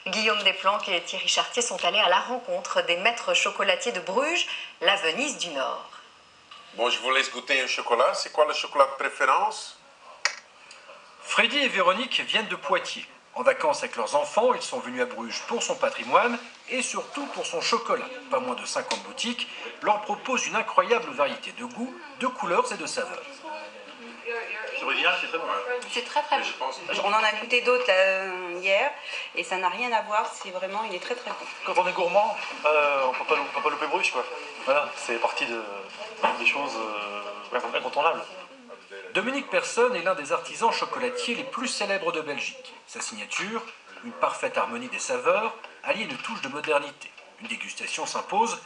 Guillaume Desplanques et Thierry Chartier sont allés à la rencontre des maîtres chocolatiers de Bruges, la Venise du Nord. Bon, je vous laisse goûter un chocolat. C'est quoi le chocolat de préférence? Freddy et Véronique viennent de Poitiers. En vacances avec leurs enfants, ils sont venus à Bruges pour son patrimoine et surtout pour son chocolat. Pas moins de 50 boutiques leur proposent une incroyable variété de goûts, de couleurs et de saveurs. C'est original, c'est très bon. C'est très très bon. On en a goûté d'autres hier et ça n'a rien à voir, c'est vraiment, il est très très bon. Quand on est gourmand, on peut pas louper Bruges, quoi. Voilà, c'est partie des choses incontournables. Dominique Persson est l'un des artisans chocolatiers les plus célèbres de Belgique. Sa signature, une parfaite harmonie des saveurs, allie une touche de modernité. Une dégustation s'impose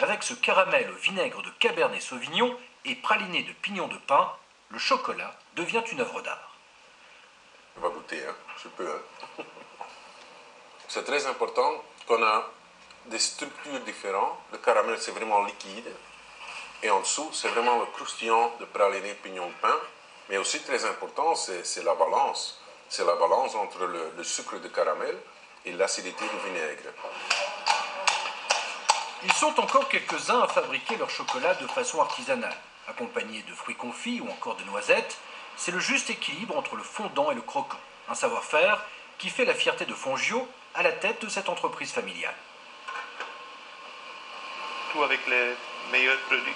avec ce caramel au vinaigre de Cabernet Sauvignon et praliné de pignon de pin. Le chocolat devient une œuvre d'art. On va goûter, hein. Je peux. Hein. C'est très important qu'on a des structures différentes. Le caramel, c'est vraiment liquide. Et en dessous, c'est vraiment le croustillant de praliné pignon de pain. Mais aussi très important, c'est la balance. C'est la balance entre le sucre de caramel et l'acidité du vinaigre. Ils sont encore quelques-uns à fabriquer leur chocolat de façon artisanale. Accompagné de fruits confits ou encore de noisettes, c'est le juste équilibre entre le fondant et le croquant. Un savoir-faire qui fait la fierté de Fongio à la tête de cette entreprise familiale. Tout avec les meilleurs produits.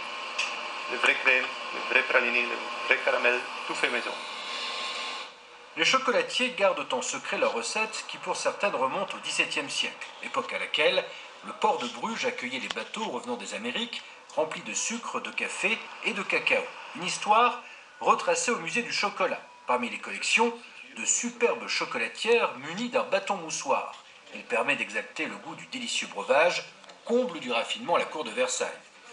Le vrai crème, le vrai praliné, le vrai caramel, tout fait maison. Les chocolatiers gardent en secret leur recette qui pour certaines remonte au XVIIe siècle, époque à laquelle le port de Bruges accueillait les bateaux revenant des Amériques remplis de sucre, de café et de cacao. Une histoire retracée au musée du chocolat. Parmi les collections, de superbes chocolatières munies d'un bâton moussoir. Il permet d'exalter le goût du délicieux breuvage, comble du raffinement à la cour de Versailles.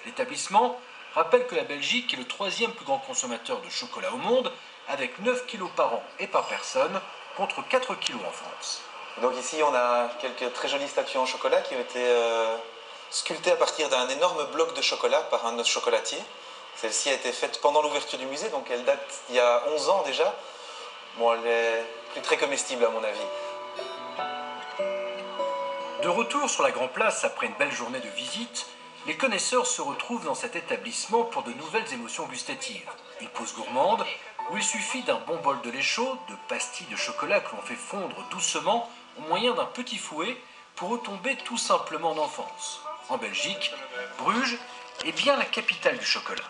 L'établissement rappelle que la Belgique est le 3e plus grand consommateur de chocolat au monde, avec 9 kilos par an et par personne, contre 4 kilos en France. Donc ici, on a quelques très jolies statues en chocolat qui ont été sculptées à partir d'un énorme bloc de chocolat par un chocolatier. Celle-ci a été faite pendant l'ouverture du musée, donc elle date d'il y a 11 ans déjà. Bon, elle est plus très comestible à mon avis. De retour sur la Grand Place après une belle journée de visite, les connaisseurs se retrouvent dans cet établissement pour de nouvelles émotions gustatives. Une pause gourmande où il suffit d'un bon bol de lait chaud, de pastilles de chocolat que l'on fait fondre doucement au moyen d'un petit fouet pour retomber tout simplement en enfance. En Belgique, Bruges est bien la capitale du chocolat.